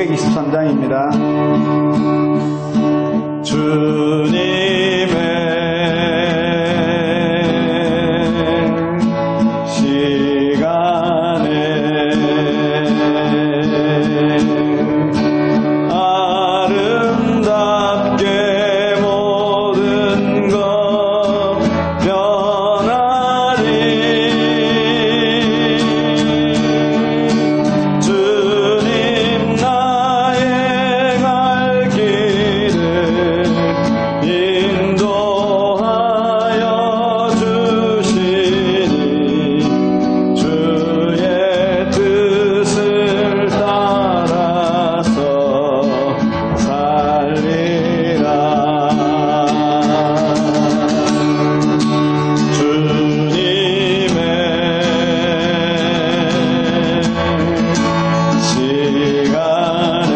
223장입니다. 주님의 시간에 아름답게 모든 것 변하리. 주님 나의 갈 길을 인도하여 주시니 주의 뜻을 따라서 살리라. 주님의 시간에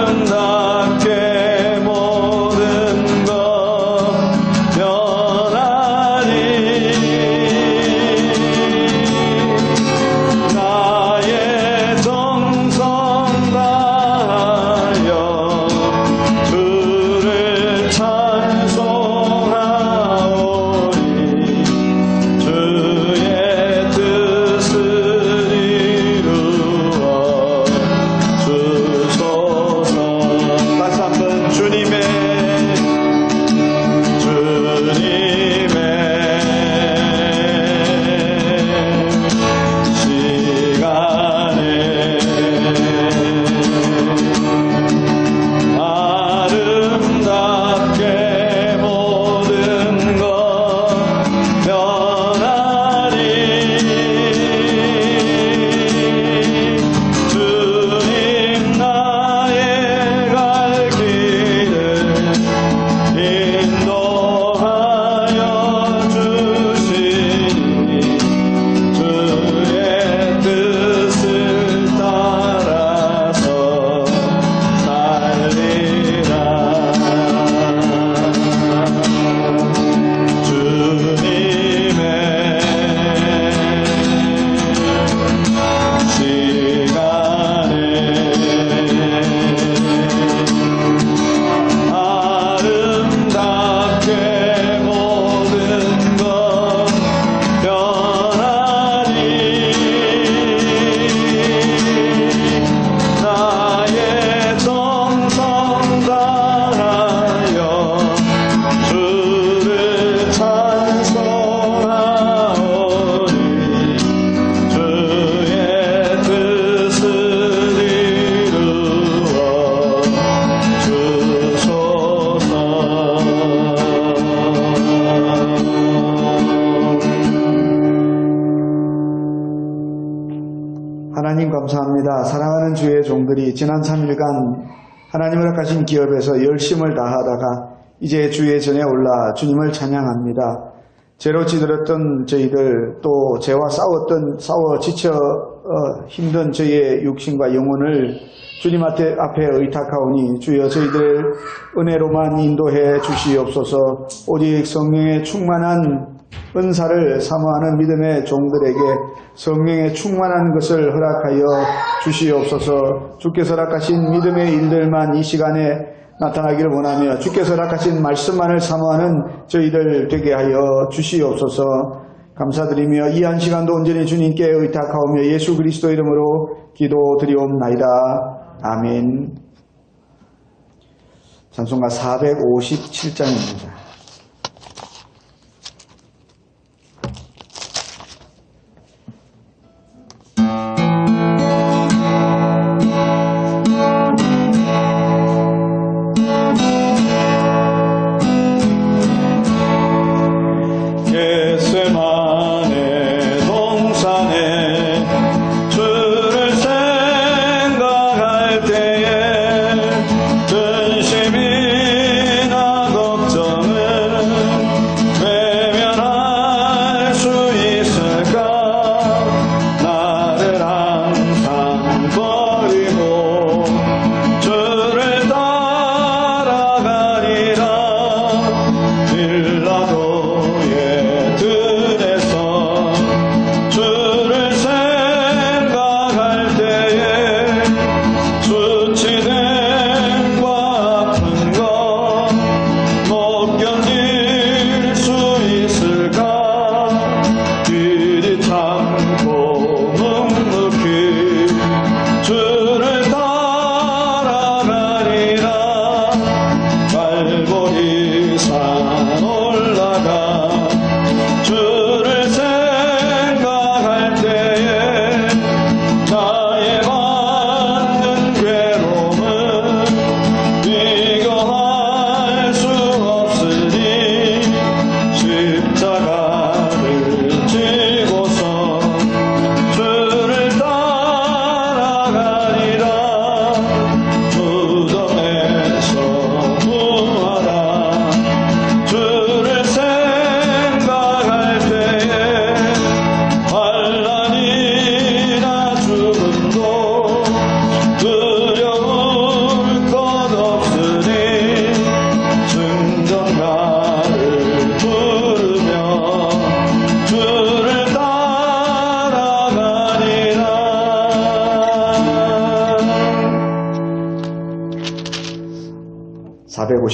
아름답게 모든 것 변하리. 나의 정성 다하여 주를 찬송하오리. 주의 뜻을 이루어 주소서. 다시 한번 주님의 시간에 아름답게 모든 것 변하리. 주님 나의 갈 길을 인도하여 주시니 주의 뜻을 따라서 살리라. 주님의 시간에 아름답게 모든 것 변하리. 나의 정성 다하여 주를 찬송하오리. 주의 뜻을 이루어 주소서. 하나님 감사합니다. 사랑하는 주의 종들이 지난 3일간 하나님을 허락하신 기업에서 열심을 다하다가 이제 주의 전에 올라 주님을 찬양합니다. 죄로 찌들었던 저희들, 또 죄와 싸워 지쳐 힘든 저희의 육신과 영혼을 주님 앞에 의탁하오니 주여 저희들 은혜로만 인도해 주시옵소서. 오직 성령의 충만한 은사를 사모하는 믿음의 종들에게 성령의 충만한 것을 허락하여 주시옵소서. 주께서 허락하신 믿음의 일들만 이 시간에 나타나기를 원하며 주께서 허락하신 말씀만을 사모하는 저희들 되게 하여 주시옵소서. 감사드리며 이 한 시간도 온전히 주님께 의탁하오며 예수 그리스도 이름으로 기도드리옵나이다. 아멘. 찬송가 457장입니다. 겟세마네 동산에 주를 생각할 때에 근심이나 걱정을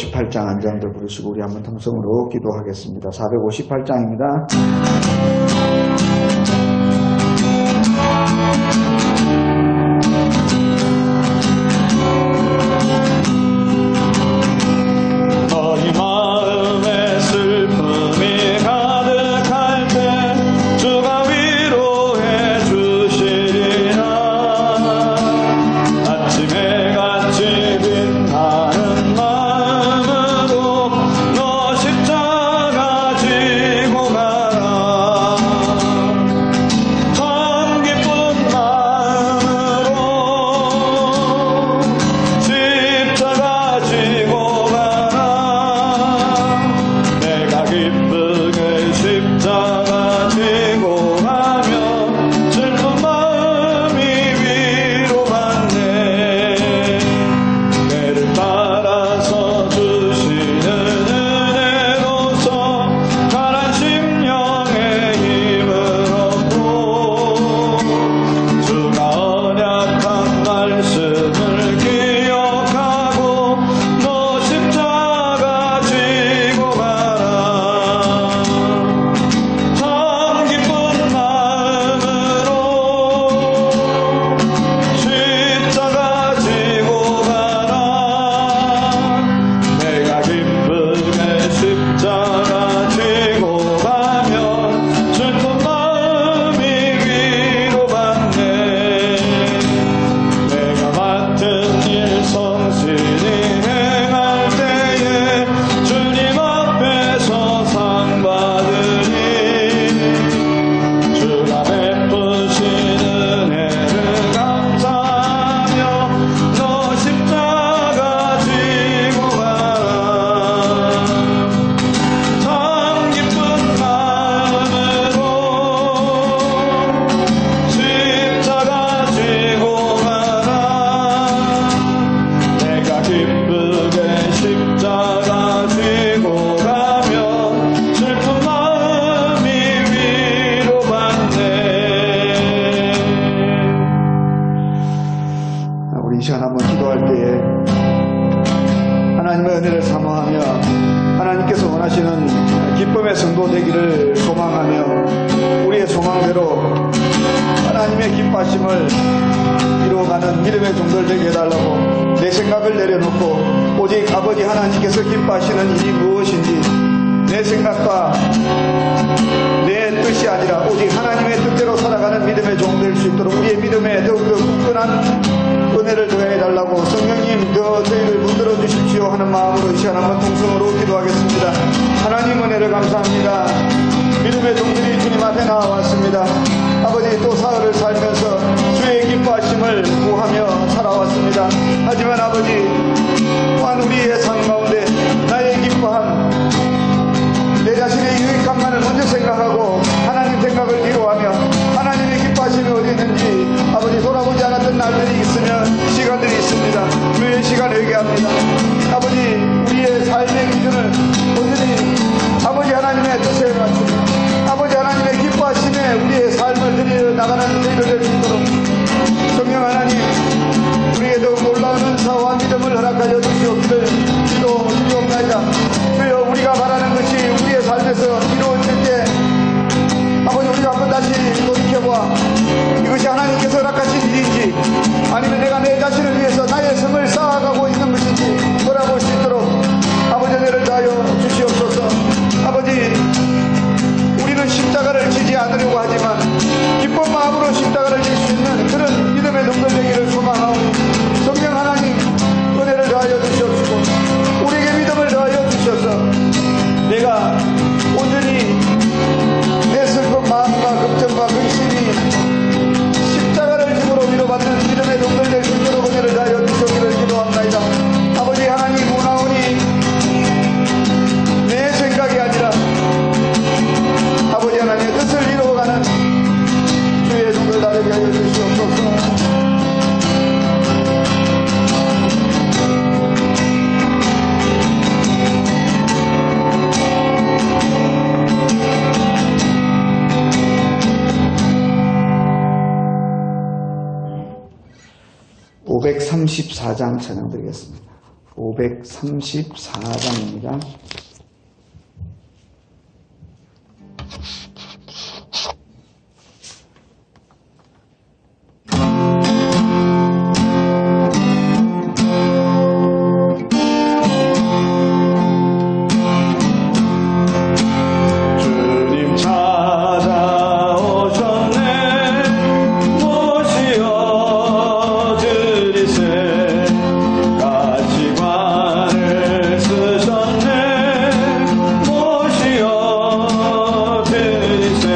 458장 안장들 부르시고 우리 한번 통성으로 기도하겠습니다. 458장입니다. 너희 마음에 슬픔이 가득할 때 주가 위로해 주시리라. 아침에 같이 빛나는 마음으로 너 십자가 지고 가라. 참 기쁜 마음으로 십자가 지고 가라. 내가 기쁘게 십자가 지고 가면 슬픈 마음이 위로받네. 내를 따라서 주시는 은혜로서 가난 심령의 힘을 얻고 주가 언약한 말씀을 기억하고 너 십자가 지고 가라. 참 기쁜 마음으로 십자가 지고 가라. 내가 기쁘게 십자가 지고 가면 슬픈 마음이 위로받네. 내가 맡은 일 성실히 행할 때에 주님 앞에서 상 받으니 주가 베푸신 은혜를 감사하며 너 십자가 지고 가라. 참 기쁜 마음으로 십자가 지고 가라. 내가 기쁘게 십자가 지고 가면 슬픈 마음이 위로받네. 우리 이 시간 한번 기도할 때에 하나님의 은혜를 사모하며 하나님께서 원하시는 기쁨의 성도 되기를 소망하며 우리의 소망대로 하나님의 기뻐하심을 이루어가는 믿음의 종들 되게 해달라고 내 생각을 내려놓고 오직 아버지 하나님께서 기뻐하시는 일이 무엇인지 내 생각과 내 뜻이 아니라 오직 하나님의 뜻대로 살아가는 믿음의 종 될 수 있도록 우리의 믿음에 더욱더 굳건한 은혜를 더해달라고 성령님 더 저희를 문들어 주십시오 하는 마음으로 이 시간 한번 통성으로 기도하겠습니다. 하나님 은혜를 감사합니다. 믿음의 종들이 주님 앞에 나와왔습니다. 아버지 또 사흘을 살면서 주의 기뻐하심을 구하며 살아왔습니다. 하지만 아버지 또한 우리의 삶 가운데 나의 기뻐함 내 자신의 유익함만을 먼저 생각하고 하나님 생각을 뒤로하며 하나님의 기뻐하심이 어디 있는지 아버지 돌아보지 않았던 날들이 있으면 시간들이 있습니다. 주의 시간을 회개합니다. 아버지 우리의 삶의 기준을 온전히 아버지 하나님의 뜻에 맞추며 아버지 하나님의 기뻐하심에 우리의 삶을 드려 나가는 저희들 될 수 있도록 성령 하나님 우리에게 더욱 놀라운 은사와 믿음을 허락하여 주시옵기를 기도드리옵나이다. 주여 우리가 바라는 것이 우리의 삶에서 이루어질 때 아버지 우리가 한번 다시 돌이켜보아 이것이 하나님께서 허락하신 일인지 아니면 내가 내 자신을 위해서 나의 성을 쌓아가고 있는 것인지 돌아볼 수 있도록 아버지 은혜를 다하여 주시옵소서. 아버지 우리는 십자가를 지지 않으려고 하지만 기쁜 마음으로 십자가를 질 수 있는 그런 믿음의 동들 되기를 소망하오니 성령 하나님 은혜를 더하여 주시옵시고 우리에게 믿음을 더하여 주셔서 내가 온전히 내 슬픈 마음과 걱정과 근심이 십자가를 힘으로 위로받는 믿음의 동들 될 수 있도록 은혜를 다하여 주시기를 기도합니다. 아버지 하나님 오나오니 내 생각이 아니라 아버지 하나님의 뜻을 이루어가는 주의 종들 나르게 하여 주시옵소서. (534장) 찬양드리겠습니다. 534장입니다. 주님 찾아오셨네 모시어 드리세 가시관을 쓰셨네 모시어 드리세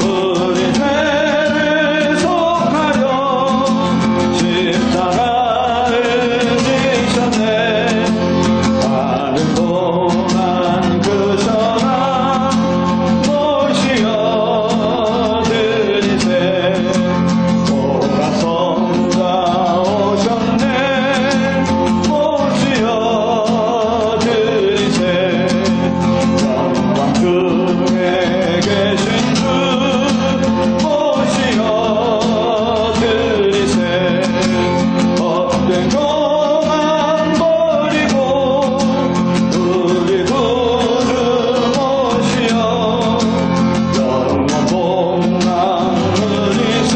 우리 죄를 속하려 십자가를 지셨네 많은 고난 그셔나 모시어 드리세 오라성가 오셨네 모시어 드리세 영광 중에 계신 주 모시어 드리세 헛된 것만 버리고 우리 구주 모시어 영원 복랑 누리세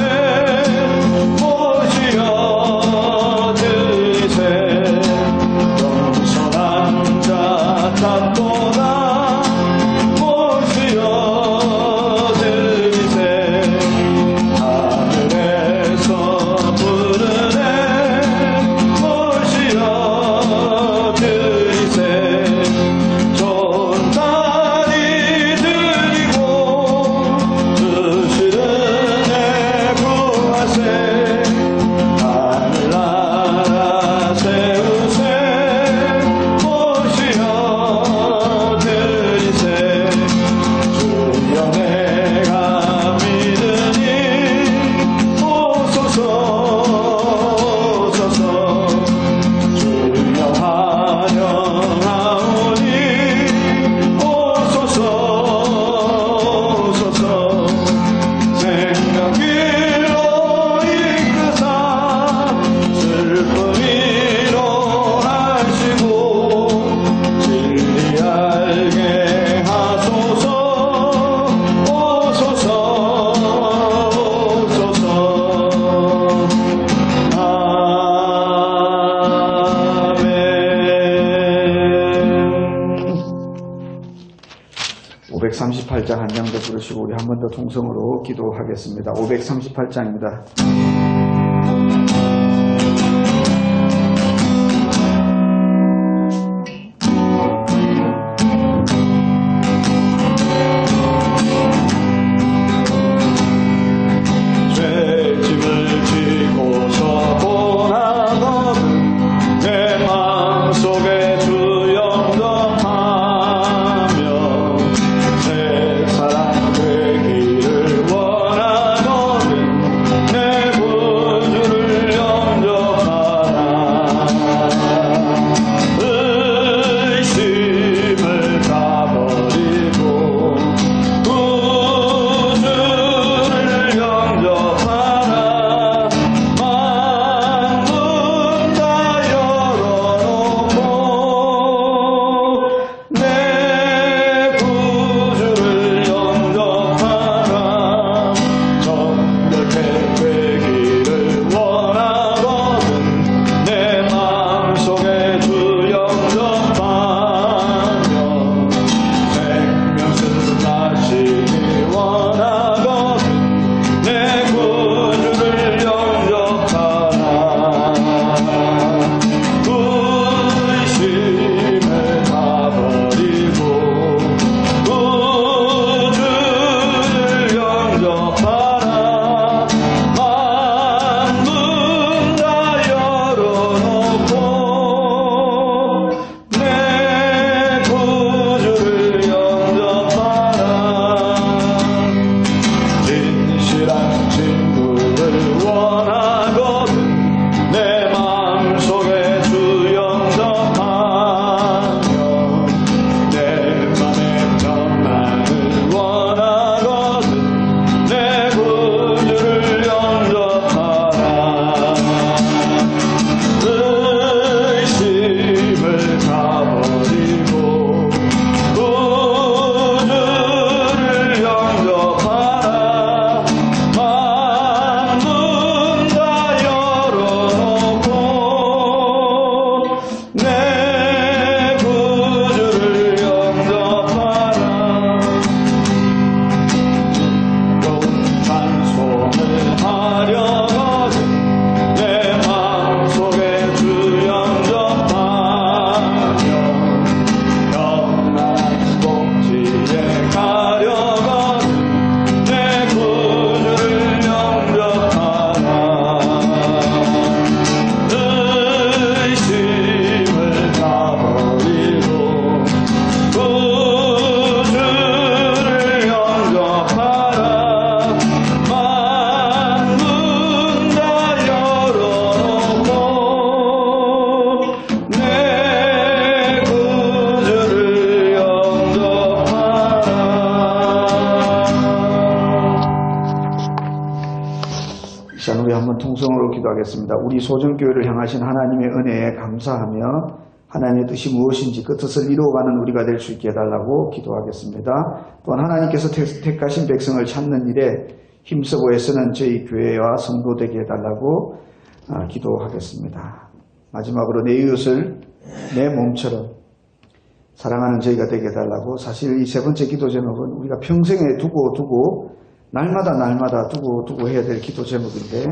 모시어 드리세 겸손한 자 찾도다 모시어 드리세 하늘에서 부르네 모시어 드리세 좋은 날이 드리고 주시는 애 구하세 하늘나라 세우세 모시어 드리세 주여 내가 믿으니 오소서 오소서 주여 환영하오니 오소서 오소서 생명길로 이끄사 슬픔 위로하시고 진리 알게 하소서 오소서 오소서 아멘. 538장 한 장 더 부르시고 우리 한 번 더 통성으로 기도하겠습니다. 538장입니다. 죄짐을 지고서 보나거든 내 마음속에 주 영접하며 새 사랑 되기를 원하거든 내 시간 우리 한번 통성으로 기도하겠습니다. 우리 소정교회를 향하신 하나님의 은혜에 감사하며 하나님의 뜻이 무엇인지 그 뜻을 이루어가는 우리가 될 수 있게 해달라고 기도하겠습니다. 또한 하나님께서 택하신 백성을 찾는 일에 힘쓰고 애쓰는 저희 교회와 성도 되게 해달라고 기도하겠습니다. 마지막으로 내 이웃을 내 몸처럼 사랑하는 저희가 되게 해달라고. 사실 이 세 번째 기도 제목은 우리가 평생에 두고 날마다 두고 해야 될 기도 제목인데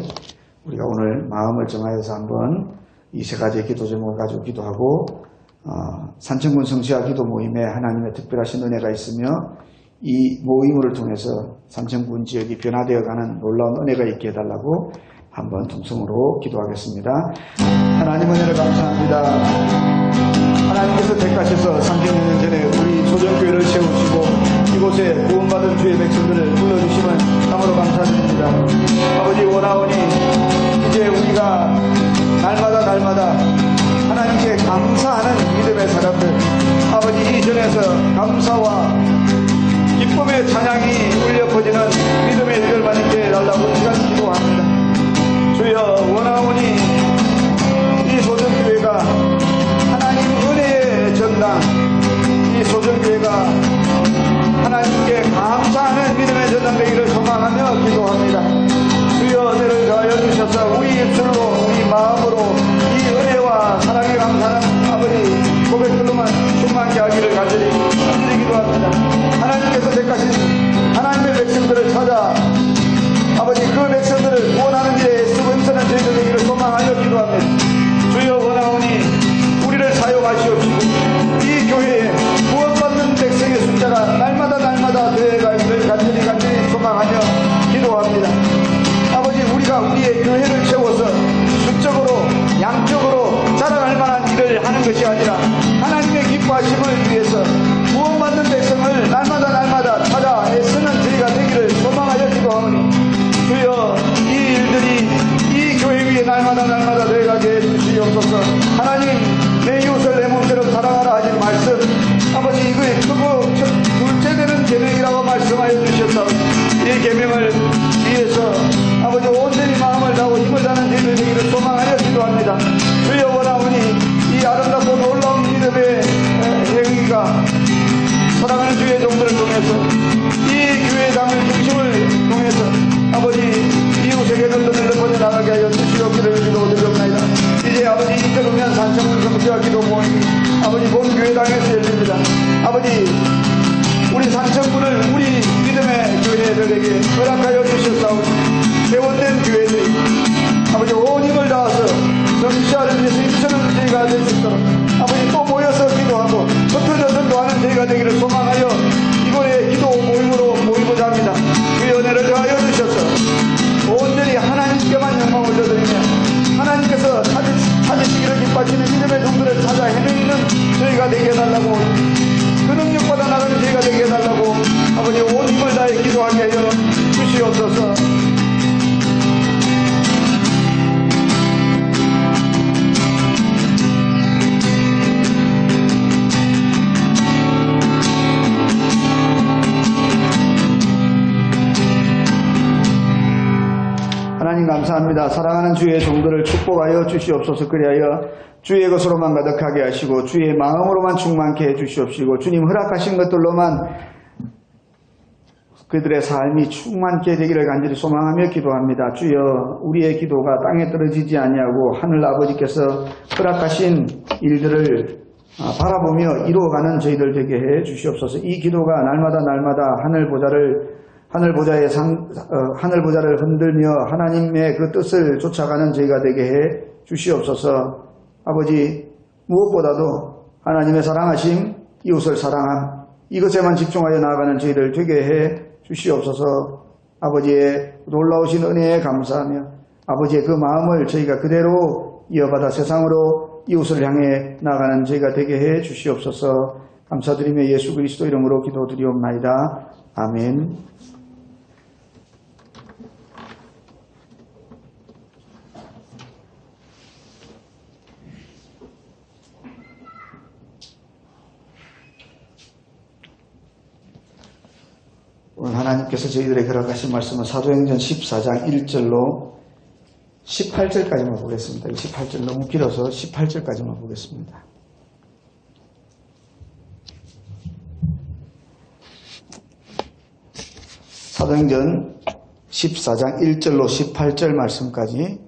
우리가 오늘 마음을 정하여서 한번 이 세 가지의 기도 제목을 가지고 기도하고 산청군 성시화 기도 모임에 하나님의 특별하신 은혜가 있으며 이 모임을 통해서 산청군 지역이 변화되어가는 놀라운 은혜가 있게 해달라고 한번 통성으로 기도하겠습니다. 하나님 은혜를 감사합니다. 하나님께서 택하셔서 30년 전에 우리 소정교회를 세우시고 이곳에 구원받은 주의 백성들을 불러주심을 참으로 감사드립니다. 아버지 원하오니 이제 우리가 날마다 하나님께 감사하는 믿음의 사람들, 아버지 이전에서 감사와 기쁨의 찬양이 울려 퍼지는 믿음의 일들만 있게 해달라고 시간 기도합니다. 주여 원하오니 이 소정교회가 하나님 은혜의 전당, 이 소정교회가 하나님께 감사하는 믿음의 전당 되기를 소망하며 기도합니다. 주여 은혜를 더하여 주셔서 우리 입술로 우리 마음으로 이 은혜와 사랑에 감사하는 아버지 고백들로만 충만케 하기를 간절히 기도합니다. 하나님께서 택하신 하나님의 백성들을 찾아 아버지 그 백성들을 구원하는 일에 애쓰고 힘쓰는 저희들 되기를 소망하여 기도합니다. 주여 원하오니 우리를 사용하시옵시고 이 교회에 구원받는 백성의 숫자가 날마다 되어가기를 간절히 소망하며 기도합니다. 아버지 우리가 우리의 교회를 채워서 수적으로 양적으로 자랑할 만한 일을 하는 것이 아니라 하나님의 기뻐하심을 위해서 구원받는 백성을 날마다 찾아 애쓰는 저희가 되기를 소망하여 기도하오니 주여 이 일들이 이 교회 위에 날마다 되어가게 해주시옵소서. 하나님 내 이웃을 내 몸처럼 사랑하라 하신 말씀 아버지 이거에 크고 둘째 되는 계명이라고 말씀하여 주셨사 이 계명을 위해서 아버지 온전히 마음을 다하고 힘을 다하는 저희들 되기를 소망하여 기도합니다. 주여 원하오니 이 아름답고 놀라운 믿음의 행위가 사랑하는 주의 종들을 통해서 이 교회당을 중심을 통해서 아버지 이웃에게도 늘려 퍼져나가게 하여 주시옵기를 기도드리옵나이다. 이제 아버지 이끌으면 산청군 성시화 기도 모임이 아버지 본 교회당에서 열립니다. 아버지 우리 산청군을 우리 믿음의 교회들에게 허락하여 주셨사오니 개원된 교회들이 아버지 온 힘을 다해서 성시화를 위해서 힘쓰는 저희가 될 수 있도록 아버지 또 모여서 기도하고 흩어져서 도하는 저희가 되기를 소망하여 이번에 기도 모임으로 모이고자 합니다. 그 은혜를 더하여 주셔서 온전히 하나님께만 영광을 올려드리며 하나님께서 찾으시기를 기뻐하시는 믿음의 종들을 찾아 헤매이는 저희가 되게 해달라고 그 능력받아 나가는 저희가 되게 해달라고 아버지 온 힘을 다해 기도하게 하여 주시옵소서. 하나님 감사합니다. 사랑하는 주의 종들을 축복하여 주시옵소서. 그리하여 주의 것으로만 가득하게 하시고 주의 마음으로만 충만케 해주시옵시고 주님 허락하신 것들로만 그들의 삶이 충만케 되기를 간절히 소망하며 기도합니다. 주여 우리의 기도가 땅에 떨어지지 아니하고 하늘 아버지께서 허락하신 일들을 바라보며 이루어가는 저희들 되게 해 주시옵소서. 이 기도가 날마다 하늘 보좌를 흔들며 하나님의 그 뜻을 쫓아가는 저희가 되게 해 주시옵소서. 아버지 무엇보다도 하나님의 사랑하심, 이웃을 사랑함 이것에만 집중하여 나아가는 저희들 되게 해 주시옵소서. 아버지의 놀라우신 은혜에 감사하며 아버지의 그 마음을 저희가 그대로 이어받아 세상으로 이웃을 향해 나아가는 저희가 되게 해 주시옵소서. 감사드리며 예수 그리스도 이름으로 기도드리옵나이다. 아멘. 오늘 하나님께서 저희들에게 허락하신 말씀은 사도행전 14장 1절로 18절까지만 보겠습니다. 18절 너무 길어서 18절까지만 보겠습니다. 사도행전 14장 1절로 18절 말씀까지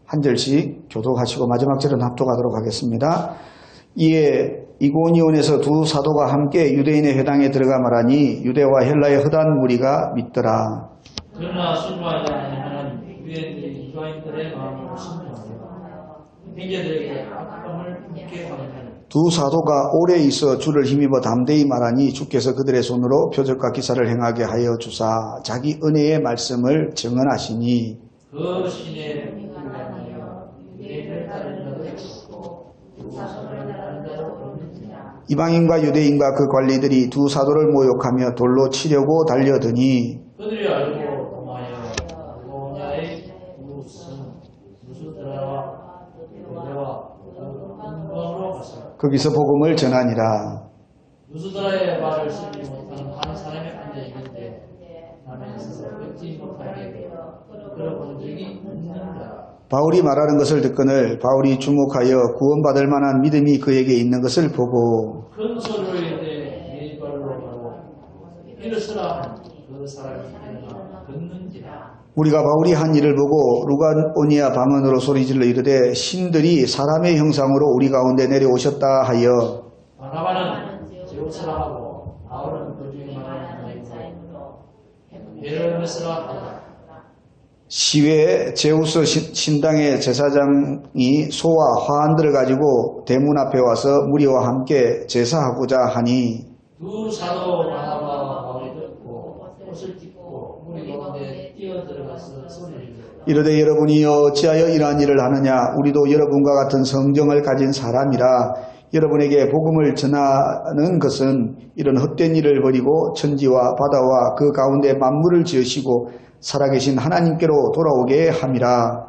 한 절씩 교독하시고 마지막 절은 합독하도록 하겠습니다. 이에 이고니온에서 두 사도가 함께 유대인의 회당에 들어가 말하니 유대와 헬라의 허다한 무리가 믿더라. 그러나 순종하지 않으면 유대인들이 이방인들의 마음을 순종하여 형제들에게 악감을 품게 하면 두 사도가 오래 있어 주를 힘입어 담대히 말하니 주께서 그들의 손으로 표적과 기사를 행하게 하여 주사 자기 은혜의 말씀을 증언하시니 그 신의 불가하여 유대인을 따르는 자도 없고 사도를 따르는 자도 없는지라. 이방인과 유대인과 그 관리들이 두 사도를 모욕하며 돌로 치려고 달려드니 그들이 알고 도마하여 고냐의 무수드라와 고대와 근방으로 갔어요. 거기서 복음을 전하니라. 무수드라의 말을 쓰지 못하는 한 사람이 앉아 있는데 남의 스스로 걷지 못하게 끌어본 적이 없는다. 바울이 말하는 것을 듣거늘 바울이 주목하여 구원받을 만한 믿음이 그에게 있는 것을 보고 큰 소리로 이르되 네 발로 가고 일어서라 한 그 사람이 일어나 걷는지라. 우리가 바울이 한 일을 보고 루가오니아 방언으로 소리질러 이르되 신들이 사람의 형상으로 우리 가운데 내려오셨다 하여 바나바는 제우스라 하고 바울은 그 중에 말하는 자이므로 헤르메스라 하다. 시외 제우스 신당의 제사장이 소와 화환들을 가지고 대문 앞에 와서 무리와 함께 제사하고자 하니 두 사도 바나바와 바울이 듣고 옷을 찢고 무리 가운데 뛰어들어가서 소리를 질렀다. 이르되 여러분이 어찌하여 이러한 일을 하느냐 우리도 여러분과 같은 성정을 가진 사람이라 여러분에게 복음을 전하는 것은 이런 헛된 일을 버리고 천지와 바다와 그 가운데 만물을 지으시고 살아계신 하나님께로 돌아오게 함이라.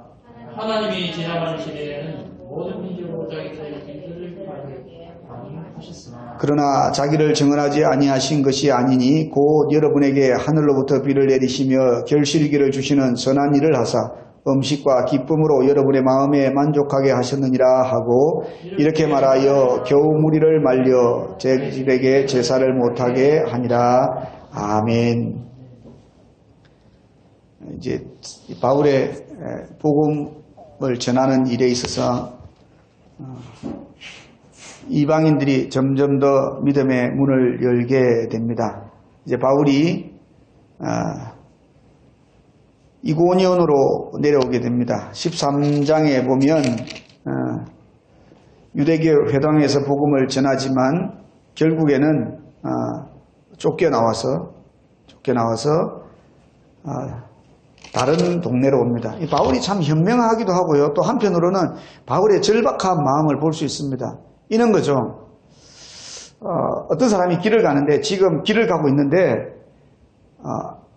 하나님이 지나가는 시대에는 모든 민족으로 자기들의 길들을 방임하셨으나 그러나 자기를 증언하지 아니하신 것이 아니니 곧 여러분에게 하늘로부터 비를 내리시며 결실기를 주시는 선한 일을 하사 음식과 기쁨으로 여러분의 마음에 만족하게 하셨느니라 하고 이렇게 말하여 겨우 무리를 말려 제 집에게 제사를 못하게 하니라. 아멘. 이제 바울의 복음을 전하는 일에 있어서 이방인들이 점점 더 믿음의 문을 열게 됩니다. 이제 바울이 이고니온으로 내려오게 됩니다. 13장에 보면 유대교 회당에서 복음을 전하지만 결국에는 쫓겨나와서 다른 동네로 옵니다. 이 바울이 참 현명하기도 하고요. 또 한편으로는 바울의 절박한 마음을 볼 수 있습니다. 이런 거죠. 어떤 사람이 길을 가는데 지금 길을 가고 있는데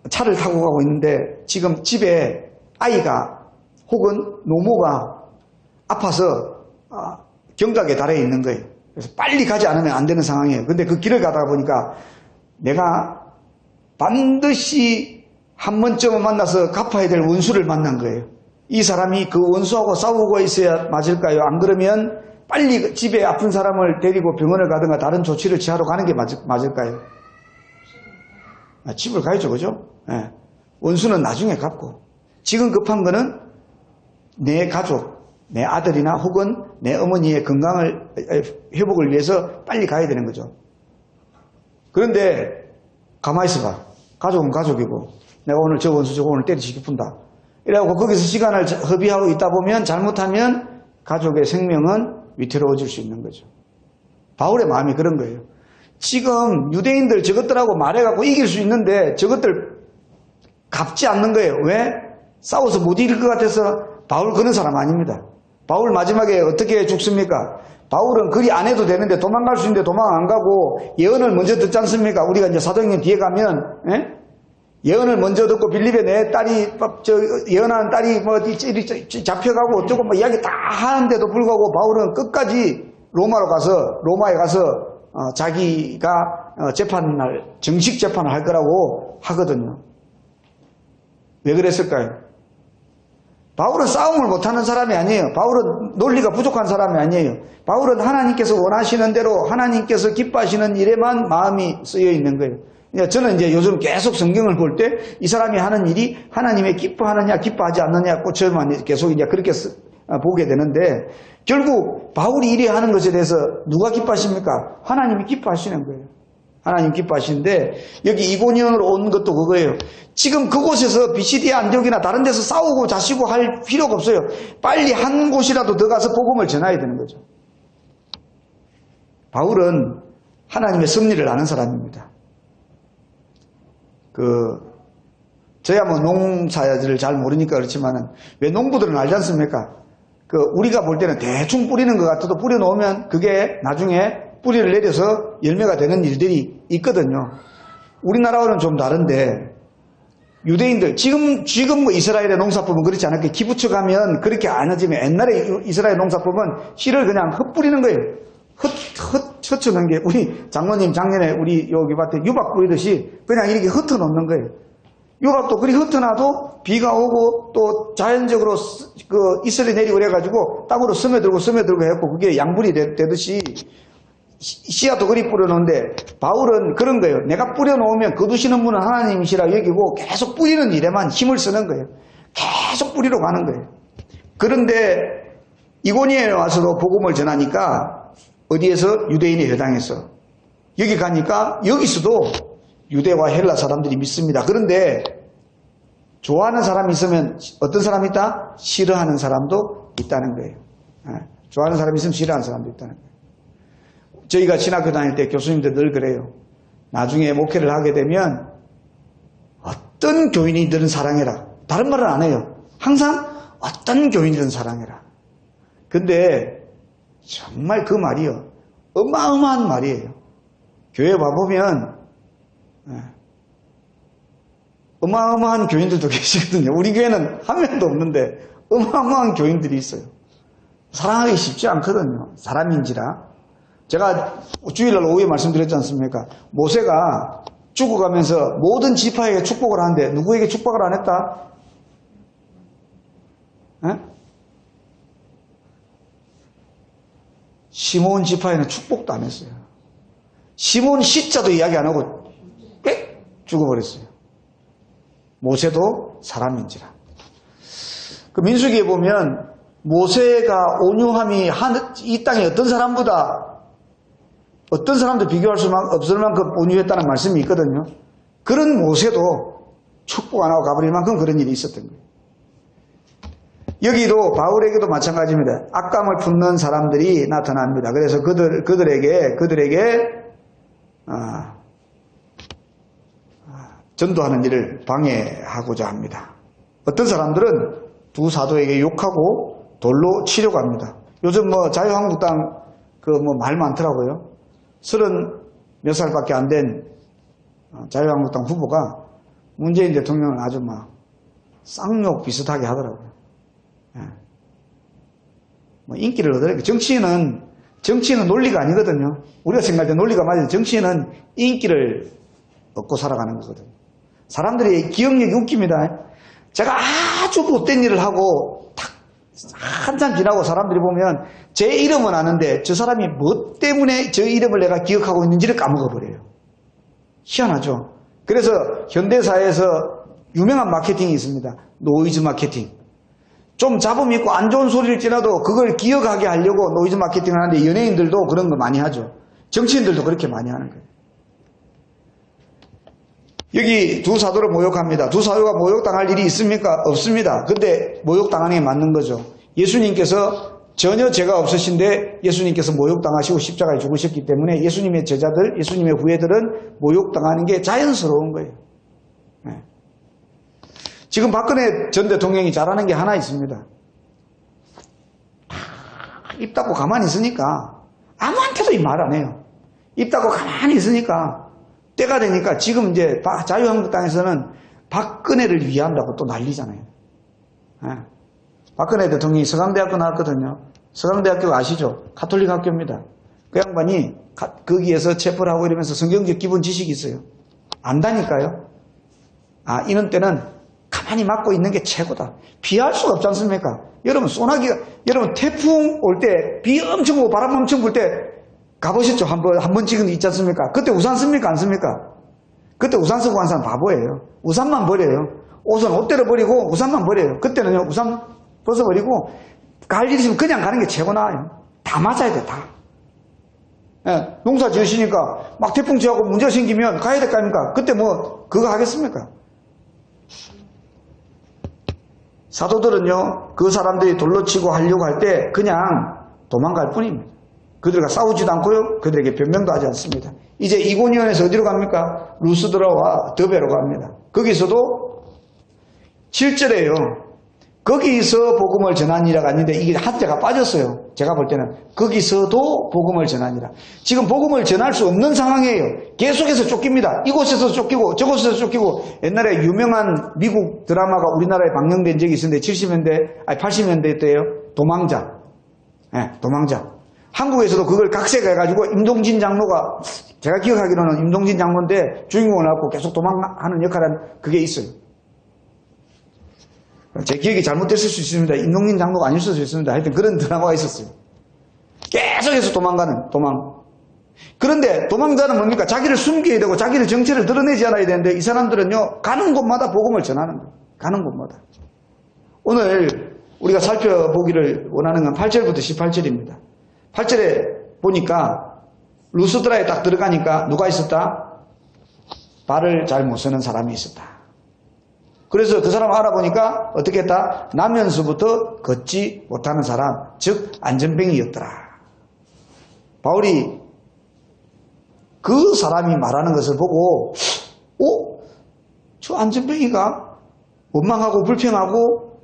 차를 타고 가고 있는데 지금 집에 아이가 혹은 노모가 아파서 경각에 달해 있는 거예요. 그래서 빨리 가지 않으면 안 되는 상황이에요. 근데 그 길을 가다가 보니까 내가 반드시 한 번쯤은 만나서 갚아야 될 원수를 만난 거예요. 이 사람이 그 원수하고 싸우고 있어야 맞을까요? 안 그러면 빨리 집에 아픈 사람을 데리고 병원을 가든가 다른 조치를 취하러 가는 게 맞을까요? 집을 가야죠, 그죠? 네. 원수는 나중에 갚고 지금 급한 거는 내 가족, 내 아들이나 혹은 내 어머니의 건강을 회복을 위해서 빨리 가야 되는 거죠. 그런데 가만히 있어봐. 가족은 가족이고 내가 오늘 저 원수 저거 오늘 때리시기 푼다. 이래갖고 거기서 시간을 허비하고 있다 보면 잘못하면 가족의 생명은 위태로워질 수 있는 거죠. 바울의 마음이 그런 거예요. 지금 유대인들 저것들하고 말해갖고 이길 수 있는데 저것들 갚지 않는 거예요. 왜? 싸워서 못 이길 것 같아서. 바울 그런 사람 아닙니다. 바울 마지막에 어떻게 죽습니까? 바울은 그리 안 해도 되는데 도망갈 수 있는데 도망 안 가고 예언을 먼저 듣지 않습니까? 우리가 이제 사도행전 뒤에 가면 예언을 먼저 듣고 빌립에 내 딸이 예언하는 딸이 뭐 잡혀가고 어쩌고 뭐 이야기 다 하는데도 불구하고 바울은 끝까지 로마에 가서 자기가 재판을 정식 재판을 할 거라고 하거든요. 왜 그랬을까요? 바울은 싸움을 못하는 사람이 아니에요. 바울은 논리가 부족한 사람이 아니에요. 바울은 하나님께서 원하시는 대로 하나님께서 기뻐하시는 일에만 마음이 쓰여 있는 거예요. 저는 이제 요즘 계속 성경을 볼 때 이 사람이 하는 일이 하나님의 기뻐하느냐 기뻐하지 않느냐 저만 계속 이제 그렇게 보게 되는데 결국 바울이 이래 하는 것에 대해서 누가 기뻐하십니까? 하나님이 기뻐하시는 거예요. 하나님 기뻐하시는데 여기 이고니온으로 온 것도 그거예요. 지금 그곳에서 비시디아 안디옥이나 다른 데서 싸우고 자시고 할 필요가 없어요. 빨리 한 곳이라도 더 가서 복음을 전해야 되는 거죠. 바울은 하나님의 섭리를 아는 사람입니다. 저야 뭐 농사를 잘 모르니까 그렇지만은 왜 농부들은 알지 않습니까? 우리가 볼 때는 대충 뿌리는 것 같아도 뿌려놓으면 그게 나중에 뿌리를 내려서 열매가 되는 일들이 있거든요. 우리나라와는 좀 다른데 유대인들 지금 뭐 이스라엘의 농사법은 그렇지 않을게 기부쳐 가면 그렇게 안 하지만 옛날에 이스라엘 농사법은 씨를 그냥 흩뿌리는 거예요. 흩어놓는 게 우리 장로님 작년에 우리 여기 밭에 유박 뿌리듯이 그냥 이렇게 흩어놓는 거예요. 유박도 그리 흩어놔도 비가 오고 또 자연적으로 이슬이 내리고 그래가지고 땅으로 스며들고 해갖고 그게 양분이 되듯이 씨앗도 그리 뿌려놓는데 바울은 그런 거예요. 내가 뿌려놓으면 거두시는 분은 하나님이시라 여기고 계속 뿌리는 일에만 힘을 쓰는 거예요. 계속 뿌리러 가는 거예요. 그런데 이고니온에 와서도 복음을 전하니까 어디에서? 유대인의 회당에서. 여기 가니까 여기서도 유대와 헬라 사람들이 믿습니다. 그런데 좋아하는 사람이 있으면 어떤 사람이 있다? 싫어하는 사람도 있다는 거예요. 좋아하는 사람이 있으면 싫어하는 사람도 있다는 거예요. 저희가 신학교 다닐 때 교수님들 늘 그래요. 나중에 목회를 하게 되면 어떤 교인이든 사랑해라. 다른 말은 안 해요. 항상 어떤 교인이든 사랑해라. 근데 정말 그 말이요. 어마어마한 말이에요. 교회 와보면 어마어마한 교인들도 계시거든요. 우리 교회는 한 명도 없는데 어마어마한 교인들이 있어요. 사랑하기 쉽지 않거든요. 사람인지라. 제가 주일날 오후에 말씀드렸지 않습니까? 모세가 죽어가면서 모든 지파에게 축복을 하는데 누구에게 축복을 안 했다? 시몬 지파에는 축복도 안 했어요. 시몬 시자도 이야기 안 하고 빽 죽어버렸어요. 모세도 사람인지라. 그 민수기에 보면 모세가 온유함이 이 땅에 어떤 사람도 비교할 수 없을 만큼 온유했다는 말씀이 있거든요. 그런 모세도 축복 안 하고 가버릴 만큼 그런 일이 있었던 거예요. 여기도 바울에게도 마찬가지입니다. 악감을 품는 사람들이 나타납니다. 그래서 그들에게 전도하는 일을 방해하고자 합니다. 어떤 사람들은 두 사도에게 욕하고 돌로 치려고 합니다. 요즘 뭐 자유한국당 말 많더라고요. 30몇 살밖에 안 된 자유한국당 후보가 문재인 대통령을 아주 막 쌍욕 비슷하게 하더라고요. 인기를 얻으려고. 정치인은 논리가 아니거든요. 우리가 생각할 때 논리가 맞아요. 정치인은 인기를 얻고 살아가는 거거든요. 사람들이 기억력이 웃깁니다. 제가 아주 못된 일을 하고 한참 지나고 사람들이 보면 제 이름은 아는데 저 사람이 뭐 때문에 저 이름을 내가 기억하고 있는지를 까먹어버려요. 희한하죠. 그래서 현대사회에서 유명한 마케팅이 있습니다. 노이즈 마케팅. 좀 잡음 있고 안 좋은 소리를 지나도 그걸 기억하게 하려고 노이즈 마케팅을 하는데 연예인들도 그런 거 많이 하죠. 정치인들도 그렇게 많이 하는 거예요. 여기 두 사도를 모욕합니다. 두 사도가 모욕당할 일이 있습니까? 없습니다. 근데 모욕당하는 게 맞는 거죠. 예수님께서 전혀 죄가 없으신데 예수님께서 모욕당하시고 십자가에 죽으셨기 때문에 예수님의 제자들, 예수님의 후예들은 모욕당하는 게 자연스러운 거예요. 네. 지금 박근혜 전 대통령이 잘하는 게 하나 있습니다. 입 닫고 가만히 있으니까 아무한테도 말 안 해요. 입 닫고 가만히 있으니까 때가 되니까 지금 이제 자유한국당에서는 박근혜를 위한다고 또 난리잖아요. 네. 박근혜 대통령이 서강대학교 나왔거든요. 서강대학교 아시죠? 가톨릭 학교입니다. 그 양반이 거기에서 체포를 하고 이러면서 성경적 기본 지식이 있어요. 안다니까요. 이런 때는 가만히 가만히 맞고 있는 게 최고다. 피할 수가 없지 않습니까? 여러분, 여러분, 태풍 올 때, 비 엄청 오고 바람 엄청 불 때, 가보셨죠? 한 번씩은 있지 않습니까? 그때 우산 씁니까? 안 씁니까? 그때 우산 쓰고 간 사람 바보예요. 우산만 버려요. 옷은 옷대로 버리고 우산만 버려요. 그때는요, 우산 벗어버리고, 갈 일 있으면 그냥 가는 게 최고 나아요. 다 맞아야 돼, 다. 예, 농사 지으시니까, 막 태풍 지하고 문제가 생기면 가야 될 거 아닙니까? 그때 뭐, 그거 하겠습니까? 사도들은요, 그 사람들이 돌로 치고 하려고 할 때 그냥 도망갈 뿐입니다. 그들과 싸우지도 않고요, 그들에게 변명도 하지 않습니다. 이제 이고니온에서 어디로 갑니까? 루스드라와 더베로 갑니다. 거기서도 7절에요. 거기서 복음을 전하니라가 아닌데 이게 한자가 빠졌어요. 제가 볼 때는 거기서도 복음을 전하니라. 지금 복음을 전할 수 없는 상황이에요. 계속해서 쫓깁니다. 이곳에서 쫓기고 저곳에서 쫓기고. 옛날에 유명한 미국 드라마가 우리나라에 방영된 적이 있었는데 80년대 때예요. 도망자. 네, 도망자. 한국에서도 그걸 각색해가지고 임동진 장로가, 제가 기억하기로는 임동진 장로인데 주인공을 갖고 계속 도망하는 역할은 그게 있어요. 제 기억이 잘못됐을 수 있습니다. 임동진 장로가 아닐 수도 있습니다. 하여튼 그런 드라마가 있었어요. 계속해서 도망. 그런데 도망자는 뭡니까? 자기를 숨겨야 되고 자기를 정체를 드러내지 않아야 되는데 이 사람들은요, 가는 곳마다 복음을 전하는 거예요. 가는 곳마다. 오늘 우리가 살펴보기를 원하는 건 8절부터 18절입니다. 8절에 보니까 루스드라에 딱 들어가니까 누가 있었다? 발을 잘 못 쓰는 사람이 있었다. 그래서 그 사람 알아보니까 어떻게 했다? 나면서부터 걷지 못하는 사람, 즉 안전병이었더라. 바울이 그 사람이 말하는 것을 보고 저 안전병이가 원망하고 불평하고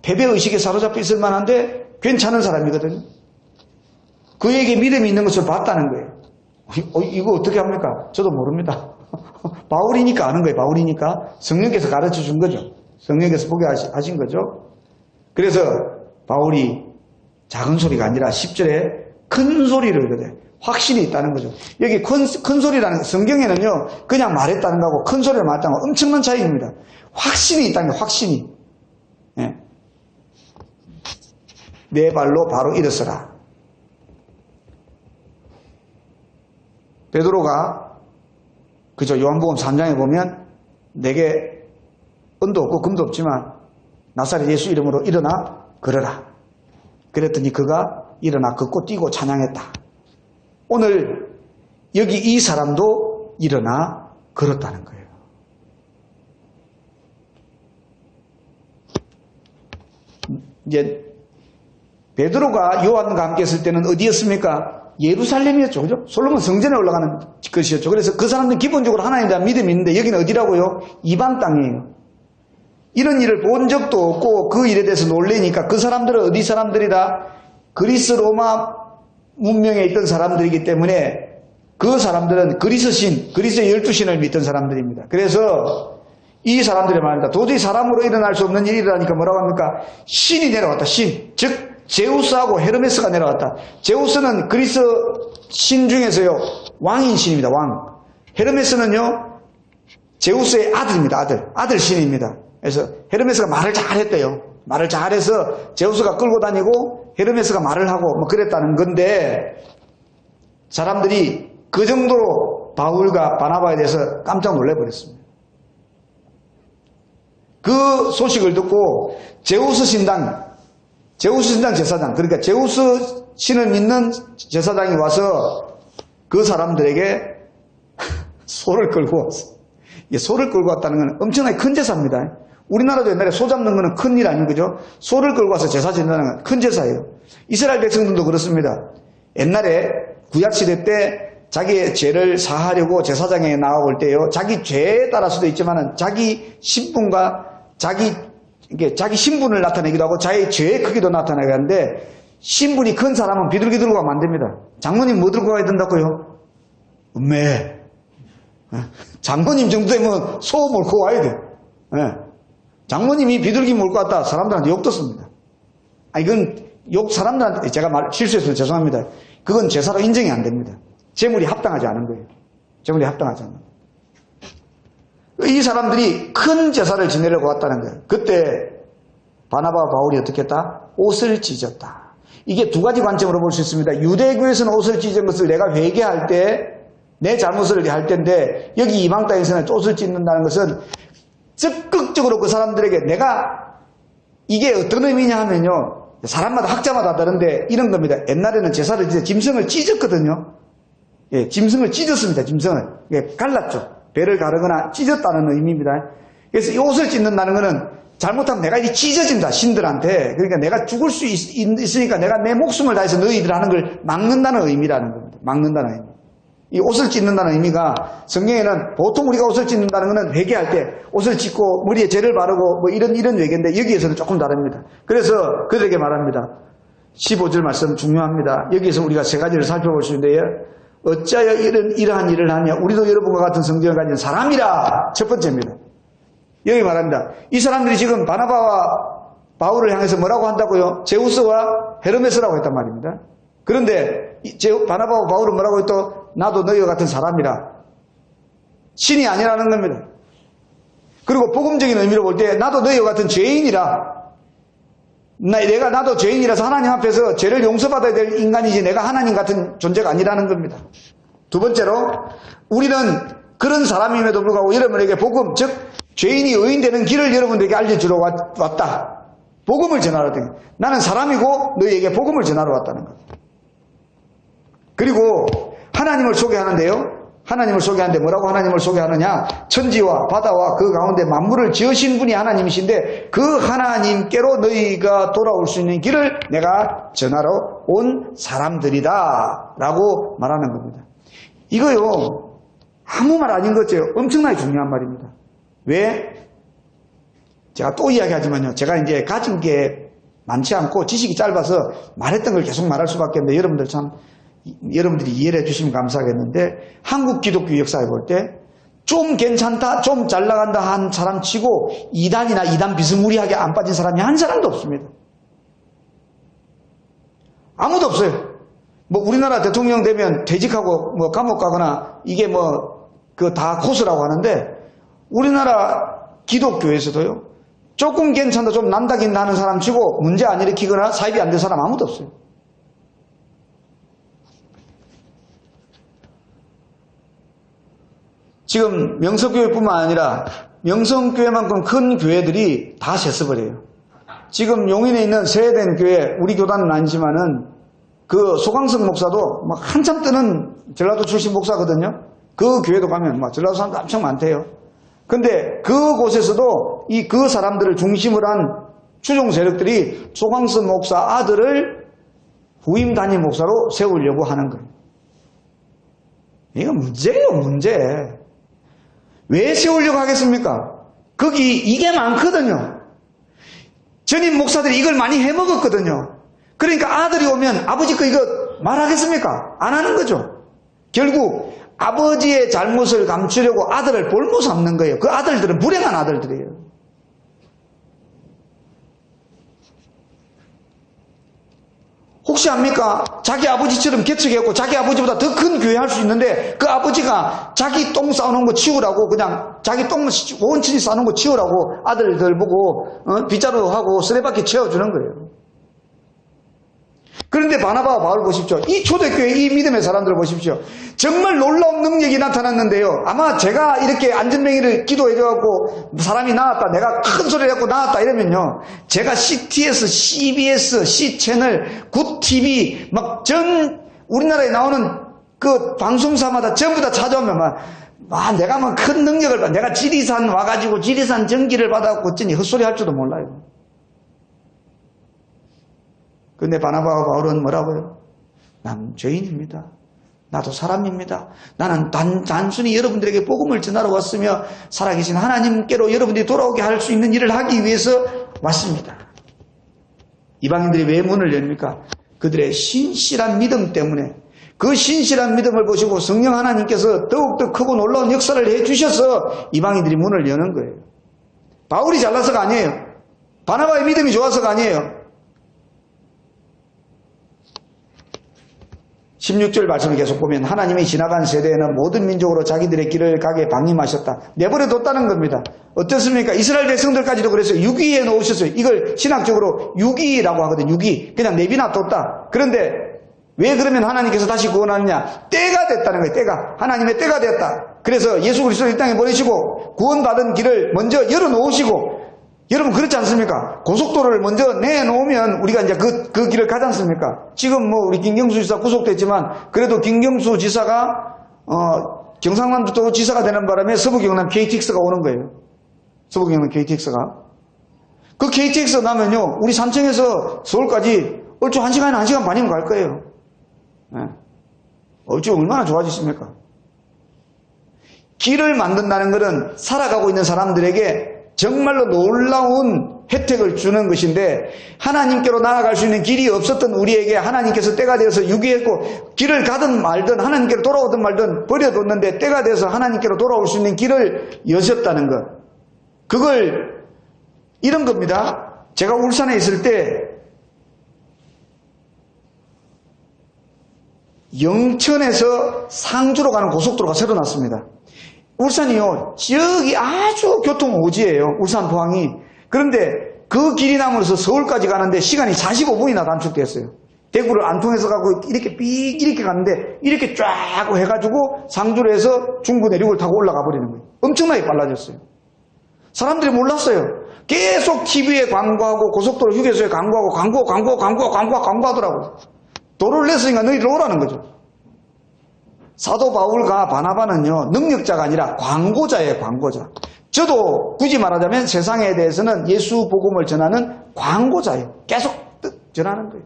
패배의식에 사로잡혀 있을 만한데 괜찮은 사람이거든요. 그에게 믿음이 있는 것을 봤다는 거예요. 이거 어떻게 합니까? 저도 모릅니다. 바울이니까 아는 거예요. 바울이니까 성령께서 가르쳐 준 거죠. 성령께서 보게 하신 거죠. 그래서 바울이 작은 소리가 아니라 10절에 큰 소리를 그래. 확신이 있다는 거죠. 여기 큰 소리라는 성경에는요, 그냥 말했다는 거하고 큰 소리를 말했다는 거 엄청난 차이입니다. 확신이 있다는 거예요. 확신이. 네. 내 발로 바로 일어서라. 베드로가 그죠? 요한복음 3장에 보면 내게 은도 없고 금도 없지만 나사렛 예수 이름으로 일어나 걸어라. 그랬더니 그가 일어나 걷고 뛰고 찬양했다. 오늘 여기 이 사람도 일어나 걸었다는 거예요. 이제 베드로가 요한과 함께 있을 때는 어디였습니까? 예루살렘이었죠. 그죠? 솔로몬 성전에 올라가는 것이었죠. 그래서 그 사람들은 기본적으로 하나님에 대한 믿음이 있는데 여기는 어디라고요? 이방 땅이에요. 이런 일을 본 적도 없고 그 일에 대해서 놀래니까 그 사람들은 어디 사람들이다? 그리스 로마 문명에 있던 사람들이기 때문에 그 사람들은 그리스의 12신을 믿던 사람들입니다. 그래서 이 사람들이 말합니다. 도저히 사람으로 일어날 수 없는 일이 일어나니까 뭐라고 합니까? 신이 내려왔다. 신. 즉 제우스하고 헤르메스가 내려왔다. 제우스는 그리스 신 중에서요, 왕인 신입니다. 왕. 헤르메스는요, 제우스의 아들입니다. 아들 신입니다. 그래서 헤르메스가 말을 잘했대요. 말을 잘해서 제우스가 끌고 다니고 헤르메스가 말을 하고 뭐 그랬다는 건데, 사람들이 그 정도로 바울과 바나바에 대해서 깜짝 놀래버렸습니다. 그 소식을 듣고 제우스 신당 제사장, 그러니까 제우스 신을 믿는 제사장이 와서 그 사람들에게 소를 끌고 왔어. 소를 끌고 왔다는 건 엄청나게 큰 제사입니다. 우리나라도 옛날에 소 잡는 거는 큰 일 아니고, 그죠? 소를 끌고 와서 제사 지낸다는 건 큰 제사예요. 이스라엘 백성들도 그렇습니다. 옛날에 구약시대 때 자기의 죄를 사하려고 제사장에 나와볼 때요, 자기 죄에 따라서도 있지만은 자기 신분과 자기 신분을 나타내기도 하고 자기 죄의 크기도 나타내게 하는데, 신분이 큰 사람은 비둘기 들고 가면 안 됩니다. 장모님 뭐 들고 가야 된다고요? 음메. 장모님 정도 되면 소 몰고 와야 돼. 장모님이 비둘기 몰고 왔다 사람들한테 욕 듣습니다. 이건 사람들한테 제가 실수했으면 죄송합니다. 그건 제사로 인정이 안 됩니다. 재물이 합당하지 않은 거예요. 재물이 합당하지 않는 거예요. 이 사람들이 큰 제사를 지내려고 왔다는 거예요. 그때 바나바와 바울이 어떻게 했다? 옷을 찢었다. 이게 두 가지 관점으로 볼 수 있습니다. 유대교에서는 옷을 찢은 것을 내가 회개할 때 내 잘못을 할 텐데 여기 이방 땅에서는 옷을 찢는다는 것은 적극적으로 그 사람들에게 내가 이게 어떤 의미냐 하면요. 사람마다 학자마다 다른데 이런 겁니다. 옛날에는 제사를 지내 짐승을 찢었거든요. 예, 짐승을 찢었습니다. 짐승을. 예, 갈랐죠. 배를 가르거나 찢었다는 의미입니다. 그래서 이 옷을 찢는다는 것은 잘못하면 내가 이 찢어진다. 신들한테. 그러니까 내가 죽을 수 있으니까 내가 내 목숨을 다해서 너희들 하는 걸 막는다는 의미라는 겁니다. 막는다는 의미. 이 옷을 찢는다는 의미가 성경에는 보통 우리가 옷을 찢는다는 것은 회개할 때 옷을 찢고 머리에 재를 바르고 뭐 이런 회개인데 여기에서는 조금 다릅니다. 그래서 그들에게 말합니다. 15절 말씀 중요합니다. 여기에서 우리가 세 가지를 살펴볼 수 있는데요. 어찌하여 이러한 일을 하냐. 우리도 여러분과 같은 성경을 가진 사람이라. 첫 번째입니다. 여기 말합니다. 이 사람들이 지금 바나바와 바울을 향해서 뭐라고 한다고요? 제우스와 헤르메스라고 했단 말입니다. 그런데 바나바와 바울은 뭐라고 했또? 나도 너희와 같은 사람이라. 신이 아니라는 겁니다. 그리고 복음적인 의미로 볼 때 나도 너희와 같은 죄인이라. 나도 죄인이라서 하나님 앞에서 죄를 용서받아야 될 인간이지 내가 하나님 같은 존재가 아니라는 겁니다. 두 번째로 우리는 그런 사람임에도 불구하고 여러분에게 복음, 즉 죄인이 의인되는 길을 여러분들에게 알려주러 왔다. 복음을 전하러 왔다. 나는 사람이고 너희에게 복음을 전하러 왔다는 것. 그리고 하나님을 소개하는데요. 하나님을 소개하는데 뭐라고 하나님을 소개하느냐? 천지와 바다와 그 가운데 만물을 지으신 분이 하나님이신데 그 하나님께로 너희가 돌아올 수 있는 길을 내가 전하러 온 사람들이다 라고 말하는 겁니다. 이거요 아무 말 아닌 거죠. 엄청나게 중요한 말입니다. 왜? 제가 또 이야기하지만요. 제가 이제 가진 게 많지 않고 지식이 짧아서 말했던 걸 계속 말할 수밖에 없는데 여러분들이 이해를 해주시면 감사하겠는데 한국 기독교 역사에 볼 때 좀 괜찮다, 좀 잘 나간다 한 사람 치고 이단이나 이단 비스무리하게 안 빠진 사람이 한 사람도 없습니다. 아무도 없어요. 뭐 우리나라 대통령 되면 퇴직하고 뭐 감옥 가거나 이게 뭐 그 다 코스라고 하는데 우리나라 기독교에서도요 조금 괜찮다, 좀 난다긴 나는 사람 치고 문제 안 일으키거나 사입이 안 된 사람 아무도 없어요. 지금 명성교회뿐만 아니라 명성교회만큼 큰 교회들이 다 세습을 지금 용인에 있는 세해된 교회, 우리 교단은 아니지만은 그 소강석 목사도 막 한참 뜨는 전라도 출신 목사거든요. 그 교회도 가면 막 전라도 사람도 엄청 많대요. 근데 그곳에서도 그 사람들을 중심으로 한 추종 세력들이 소강석 목사 아들을 후임 담임 목사로 세우려고 하는 거예요. 이거 문제예요, 문제. 왜 세우려고 하겠습니까? 거기 이게 많거든요. 전임 목사들이 이걸 많이 해먹었거든요. 그러니까 아들이 오면 아버지 거 이거 말하겠습니까? 안 하는 거죠. 결국 아버지의 잘못을 감추려고 아들을 볼모 삼는 거예요. 그 아들들은 불행한 아들들이에요. 혹시 압니까? 자기 아버지처럼 개척했고 자기 아버지보다 더 큰 교회 할 수 있는데 그 아버지가 자기 똥 싸우는 거 치우라고 그냥 자기 똥 원친이 싸우는 거 치우라고 아들들 보고 빗자루 하고 쓰레받기 채워주는 거예요. 그런데 바나바와 바울 보십시오. 이 초대교회 이 믿음의 사람들 보십시오. 정말 놀라운 능력이 나타났는데요. 아마 제가 이렇게 안전뱅이를 기도해줘갖고 사람이 나왔다, 내가 큰 소리를 했고 나왔다 이러면요. 제가 CTS, CBS, C채널, 굿TV 막 우리나라에 나오는 그 방송사마다 전부 다 찾아오면 내가 뭐 큰 능력을 내가 지리산 와가지고 지리산 전기를 받아갖고 어쩌니 헛소리 할 줄도 몰라요. 근데 바나바와 바울은 뭐라고요? 난 죄인입니다. 나도 사람입니다. 나는 단순히 여러분들에게 복음을 전하러 왔으며 살아계신 하나님께로 여러분들이 돌아오게 할 수 있는 일을 하기 위해서 왔습니다. 이방인들이 왜 문을 열입니까? 그들의 신실한 믿음 때문에 그 신실한 믿음을 보시고 성령 하나님께서 더욱더 크고 놀라운 역사를 해주셔서 이방인들이 문을 여는 거예요. 바울이 잘나서가 아니에요. 바나바의 믿음이 좋아서가 아니에요. 16절 말씀을 계속 보면 하나님이 지나간 세대에는 모든 민족으로 자기들의 길을 가게 방임하셨다. 내버려뒀다는 겁니다. 어떻습니까? 이스라엘 백성들까지도 그랬어요. 유기에 놓으셨어요. 이걸 신학적으로 유기라고 하거든요. 유기. 그냥 내비놔뒀다. 그런데 왜 그러면 하나님께서 다시 구원하느냐? 때가 됐다는 거예요. 때가. 하나님의 때가 됐다. 그래서 예수 그리스도를 이 땅에 보내시고 구원받은 길을 먼저 열어놓으시고, 여러분 그렇지 않습니까? 고속도로를 먼저 내놓으면 우리가 이제 그 길을 가지 않습니까? 지금 뭐 우리 김경수 지사 구속됐지만 그래도 김경수 지사가 경상남도 지사가 되는 바람에 서부 경남 KTX가 오는 거예요. 서부 경남 KTX가. 그 KTX 나면요, 우리 산청에서 서울까지 얼추 1시간이나 1시간 반이면 갈 거예요. 네. 얼추 얼마나 좋아지십니까? 길을 만든다는 것은 살아가고 있는 사람들에게 정말로 놀라운 혜택을 주는 것인데, 하나님께로 나아갈 수 있는 길이 없었던 우리에게 하나님께서 때가 되어서 유기했고, 길을 가든 말든 하나님께로 돌아오든 말든 버려뒀는데 때가 되어서 하나님께로 돌아올 수 있는 길을 여셨다는 것. 그걸 이런 겁니다. 제가 울산에 있을 때 영천에서 상주로 가는 고속도로가 새로 났습니다. 울산이요, 지역이 아주 교통 오지예요. 울산 포항이. 그런데 그 길이 남으로서 서울까지 가는데 시간이 45분이나 단축됐어요. 대구를 안 통해서 가고 이렇게 삑 이렇게 갔는데 이렇게 쫙 해가지고 상주로 해서 중부 내륙을 타고 올라가 버리는 거예요. 엄청나게 빨라졌어요. 사람들이 몰랐어요. 계속 TV에 광고하고 고속도로 휴게소에 광고하더라고요. 도로를 냈으니까 너희들 오라는 거죠. 사도 바울과 바나바는요, 능력자가 아니라 광고자예요, 광고자. 저도 굳이 말하자면 세상에 대해서는 예수 복음을 전하는 광고자예요. 계속 전하는 거예요.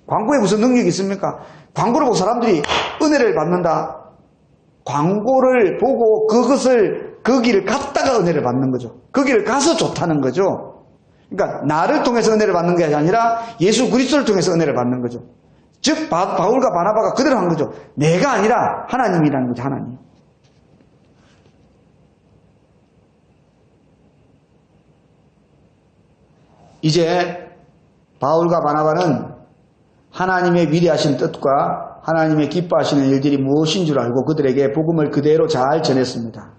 광고에 무슨 능력이 있습니까? 광고를 보고 사람들이 은혜를 받는다. 광고를 보고 그 길을 갔다가 은혜를 받는 거죠. 그 길을 가서 좋다는 거죠. 그러니까 나를 통해서 은혜를 받는 게 아니라 예수 그리스도를 통해서 은혜를 받는 거죠. 즉 바울과 바나바가 그대로 한 거죠. 내가 아니라 하나님이라는 거죠. 하나님. 이제 바울과 바나바는 하나님의 위대하신 뜻과 하나님의 기뻐하시는 일들이 무엇인 줄 알고 그들에게 복음을 그대로 잘 전했습니다.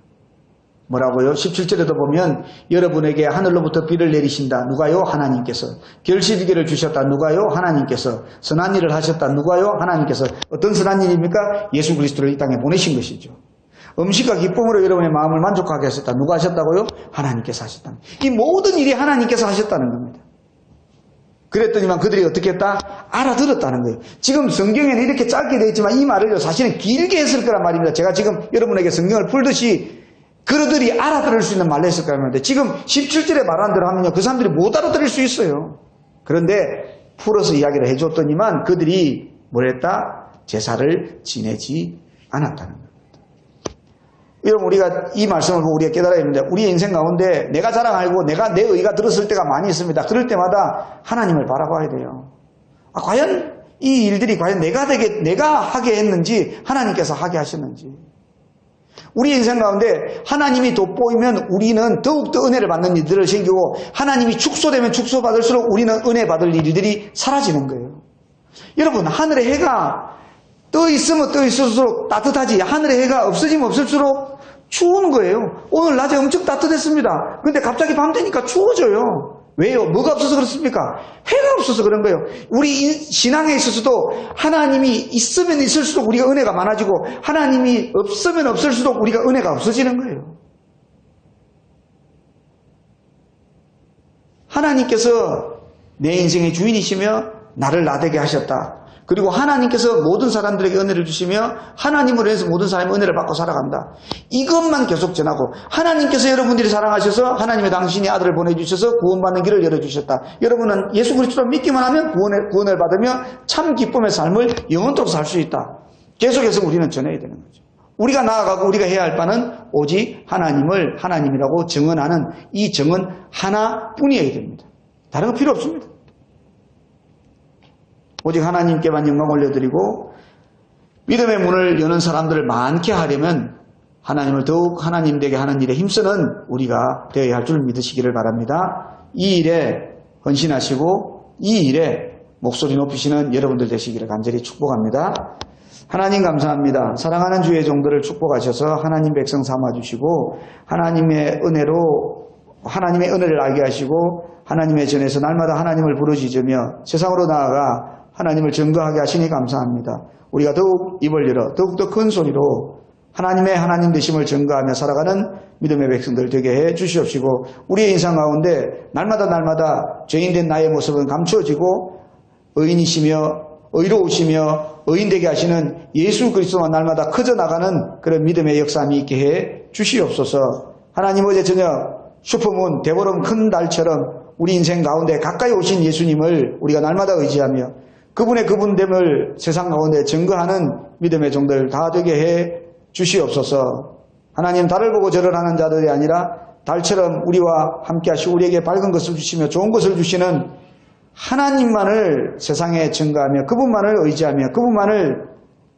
뭐라고요? 17절에도 보면 여러분에게 하늘로부터 비를 내리신다. 누가요? 하나님께서. 결실기를 주셨다. 누가요? 하나님께서. 선한 일을 하셨다. 누가요? 하나님께서. 어떤 선한 일입니까? 예수 그리스도를 이 땅에 보내신 것이죠. 음식과 기쁨으로 여러분의 마음을 만족하게 하셨다. 누가 하셨다고요? 하나님께서 하셨다. 이 모든 일이 하나님께서 하셨다는 겁니다. 그랬더니만 그들이 어떻게 했다? 알아들었다는 거예요. 지금 성경에는 이렇게 짧게 되어 있지만 이 말을요, 사실은 길게 했을 거란 말입니다. 제가 지금 여러분에게 성경을 풀듯이 그들이 알아들을 수 있는 말로 했을 거란 말인데, 지금 17절에 말한 대로 하면요, 그 사람들이 못 알아들을 수 있어요. 그런데 풀어서 이야기를 해줬더니만 그들이 뭘 했다? 제사를 지내지 않았다는 겁니다. 여러분, 우리가 이 말씀을 보고 우리가 깨달아야 됩니다. 우리의 인생 가운데 내가 자랑 알고 내 의가 들었을 때가 많이 있습니다. 그럴 때마다 하나님을 바라봐야 돼요. 과연 이 일들이 과연 내가 하게 했는지 하나님께서 하게 하셨는지. 우리 인생 가운데 하나님이 돋보이면 우리는 더욱더 은혜를 받는 일들을 생기고, 하나님이 축소되면 축소받을수록 우리는 은혜 받을 일들이 사라지는 거예요. 여러분, 하늘의 해가 떠 있으면 떠 있을수록 따뜻하지, 하늘의 해가 없어지면 없을수록 추운 거예요. 오늘 낮에 엄청 따뜻했습니다. 근데 갑자기 밤 되니까 추워져요. 왜요? 뭐가 없어서 그렇습니까? 해가 없어서 그런 거예요. 우리 신앙에 있어서도 하나님이 있으면 있을수록 우리가 은혜가 많아지고, 하나님이 없으면 없을수록 우리가 은혜가 없어지는 거예요. 하나님께서 내 인생의 주인이시며 나를 나되게 하셨다. 그리고 하나님께서 모든 사람들에게 은혜를 주시며 하나님으로 해서 모든 사람이 은혜를 받고 살아간다. 이것만 계속 전하고, 하나님께서 여러분들이 사랑하셔서 하나님의 당신이 아들을 보내주셔서 구원받는 길을 열어주셨다. 여러분은 예수 그리스도를 믿기만 하면 구원을 받으며 참 기쁨의 삶을 영원토록 살 수 있다. 계속해서 우리는 전해야 되는 거죠. 우리가 나아가고 우리가 해야 할 바는 오직 하나님을 하나님이라고 증언하는 이 증언 하나뿐이어야 됩니다. 다른 거 필요 없습니다. 오직 하나님께만 영광 올려드리고 믿음의 문을 여는 사람들을 많게 하려면 하나님을 더욱 하나님 되게 하는 일에 힘쓰는 우리가 되어야 할 줄 믿으시기를 바랍니다. 이 일에 헌신하시고 이 일에 목소리 높이시는 여러분들 되시기를 간절히 축복합니다. 하나님 감사합니다. 사랑하는 주의 종들을 축복하셔서 하나님 백성 삼아주시고 하나님의 은혜를 알게 하시고 하나님의 전에서 날마다 하나님을 부르짖으며 세상으로 나아가 하나님을 증거하게 하시니 감사합니다. 우리가 더욱 입을 열어 더욱더 큰 소리로 하나님의 하나님 되심을 증거하며 살아가는 믿음의 백성들 되게 해 주시옵시고 우리의 인생 가운데 날마다 죄인된 나의 모습은 감추어지고 의인이시며 의로우시며 의인되게 하시는 예수 그리스도만 날마다 커져 나가는 그런 믿음의 역사함이 있게 해 주시옵소서. 하나님 어제 저녁 슈퍼문 대보름 큰 달처럼 우리 인생 가운데 가까이 오신 예수님을 우리가 날마다 의지하며 그분의 그분됨을 세상 가운데 증거하는 믿음의 종들 다 되게 해 주시옵소서. 하나님 달을 보고 절을 하는 자들이 아니라 달처럼 우리와 함께 하시고 우리에게 밝은 것을 주시며 좋은 것을 주시는 하나님만을 세상에 증거하며 그분만을 의지하며 그분만을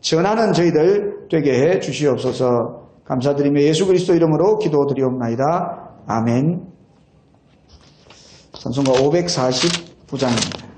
전하는 저희들 되게 해 주시옵소서. 감사드리며 예수 그리스도 이름으로 기도드리옵나이다. 아멘. 찬송가 549장입니다.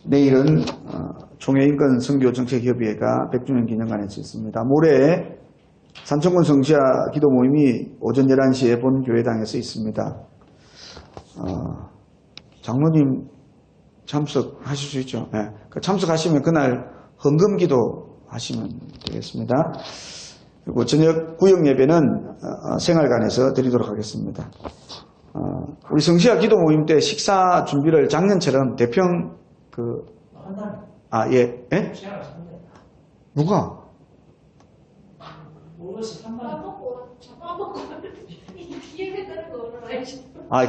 내일은 총회인권 선교정책협의회가 100주년 기념관에서 있습니다. 모레 산청군 성지아 기도 모임이 오전 11시에 본 교회당에서 있습니다. 장로님 참석하실 수 있죠? 네. 참석하시면 그날 헌금 기도 하시면 되겠습니다. 그리고 저녁 구역 예배는 생활관에서 드리도록 하겠습니다. 우리 성지아 기도 모임 때 식사 준비를 작년처럼 대평 예? 누가?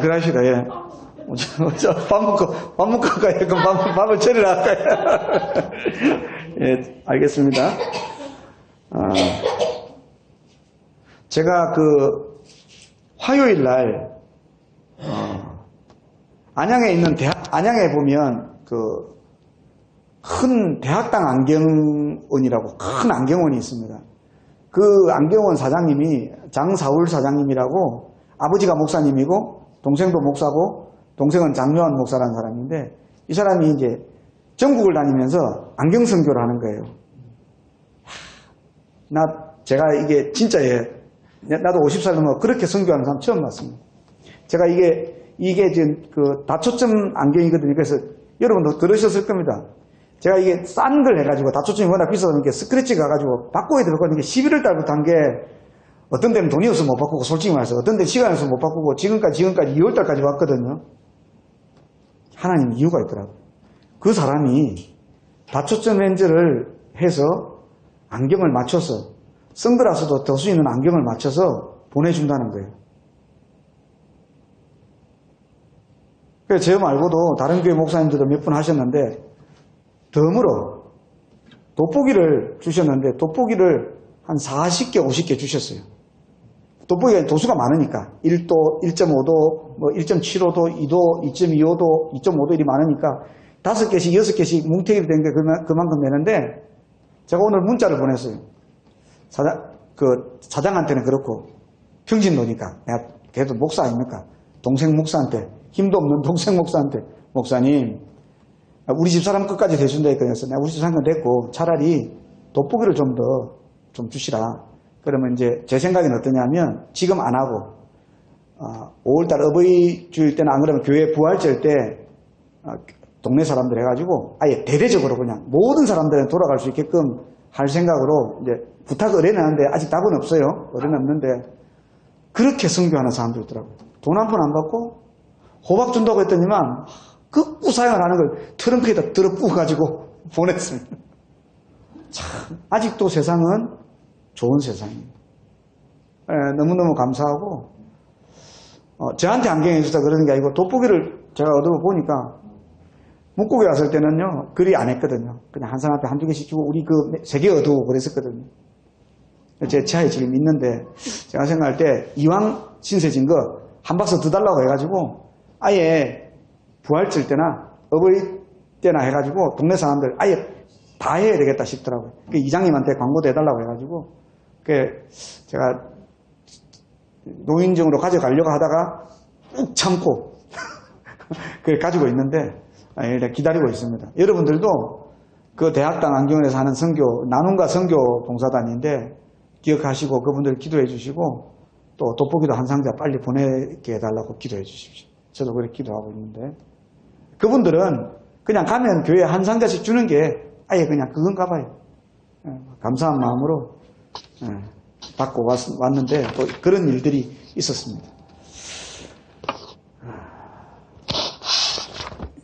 그러시다, 예. 밥 먹고 가야, 그럼 밥을 차리러 할까요? 예, 알겠습니다. 제가 화요일 날, 안양에 있는 안양에 보면 큰 대학당 안경원이라고 큰 안경원이 있습니다. 그 안경원 사장님이 장사울 사장님이라고 아버지가 목사님이고 동생도 목사고 동생은 장요한 목사라는 사람인데 이 사람이 이제 전국을 다니면서 안경 선교를 하는 거예요. 제가 이게 진짜예요. 나도 50살 넘어 그렇게 선교하는 사람 처음 봤습니다. 제가 이게 지금 다초점 안경이거든요. 그래서 여러분도 들으셨을 겁니다. 제가 이게 싼 걸 해가지고 다초점이 워낙 비싸서 이렇게 스크래치 가가지고 바꿔야 들었거든요. 11월 달부터 한 게 어떤 데는 돈이 없어서 못 바꾸고 솔직히 말해서 어떤 데는 시간이 없어서 못 바꾸고 지금까지 2월 달까지 왔거든요. 하나님 이유가 있더라고요. 그 사람이 다초점 렌즈를 해서 안경을 맞춰서 선글라스도 더 수 있는 안경을 맞춰서 보내준다는 거예요. 그래서 저 말고도 다른 교회 목사님들도 몇 분 하셨는데 덤으로 돋보기를 주셨는데 돋보기를 한 40개, 50개 주셨어요. 돋보기가 도수가 많으니까 1도, 1.5도, 1.75도, 2도, 2.25도, 2.5도 일이 많으니까 5개씩, 6개씩 뭉태기로 된 게 그만큼 되는데 제가 오늘 문자를 보냈어요. 사장한테는 그렇고 평신도니까 내가 걔도 목사 아닙니까? 동생 목사한테 힘도 없는 동생 목사한테 목사님 우리 집사람 끝까지 대준다 했거든요. 내가 우리 집사람 됐고 차라리 돋보기를 좀 주시라. 그러면 이제 제 생각은 어떠냐면 지금 안 하고 5월달 어버이 주일 때나 안 그러면 교회 부활절 때 동네 사람들 해가지고 아예 대대적으로 그냥 모든 사람들은 돌아갈 수 있게끔 할 생각으로 이제 부탁을 의뢰하는데 아직 답은 없어요. 의뢰는 없는데 그렇게 선교하는 사람도 있더라고요. 돈 한 푼 안 받고 호박 준다고 했더니만 극구 사용을 하는 걸 트렁크에다 들어 부어가지고 보냈습니다. 참 아직도 세상은 좋은 세상입니다. 너무너무 감사하고 저한테 안경해 주다 그러는 게 아니고 돋보기를 제가 얻어 보니까 묵국에 왔을 때는요 그리 안 했거든요. 그냥 한 사람한테 한두 개씩 주고 우리 3개 얻어오고 그랬었거든요. 제 차에 지금 있는데 제가 생각할 때 이왕 신세진 거 한 박스 더 달라고 해가지고 아예 부활절 때나 어버이 때나 해가지고 동네 사람들 아예 다 해야 되겠다 싶더라고요. 그 이장님한테 광고도 해달라고 해가지고 제가 노인정으로 가져가려고 하다가 꾹 참고 그걸 가지고 있는데 기다리고 있습니다. 여러분들도 그 대학당 안경원에서 하는 선교 나눔과 선교 봉사단인데 기억하시고 그분들 기도해 주시고 또 돋보기도 한 상자 빨리 보내게 해달라고 기도해 주십시오. 저도 그렇게 기도하고 있는데 그분들은 그냥 가면 교회에 한 상자씩 주는 게 아예 그냥 그건가 봐요. 감사한 마음으로 받고 왔는데 또 그런 일들이 있었습니다.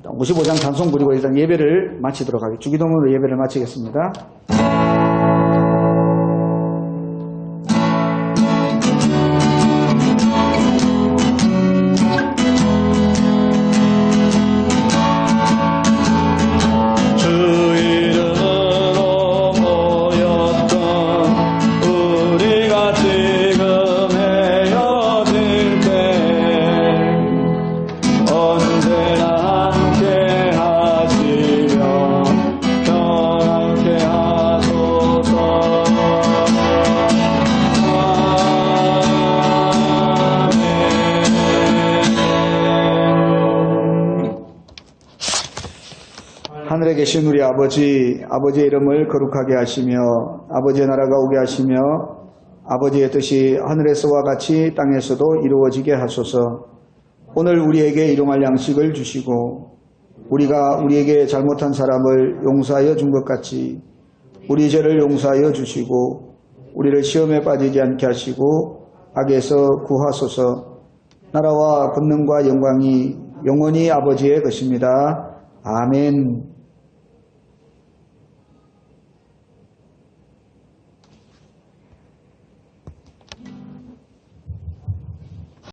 55장 찬송 부리고 일단 예배를 마치도록 하겠습니다. 주기도문으로 예배를 마치겠습니다. 하늘에 계신 우리 아버지의 이름을 거룩하게 하시며 아버지의 나라가 오게 하시며 아버지의 뜻이 하늘에서와 같이 땅에서도 이루어지게 하소서. 오늘 우리에게 일용할 양식을 주시고 우리가 우리에게 잘못한 사람을 용서하여 준 것 같이 우리 죄를 용서하여 주시고 우리를 시험에 빠지지 않게 하시고 악에서 구하소서. 나라와 권능과 영광이 영원히 아버지의 것입니다. 아멘.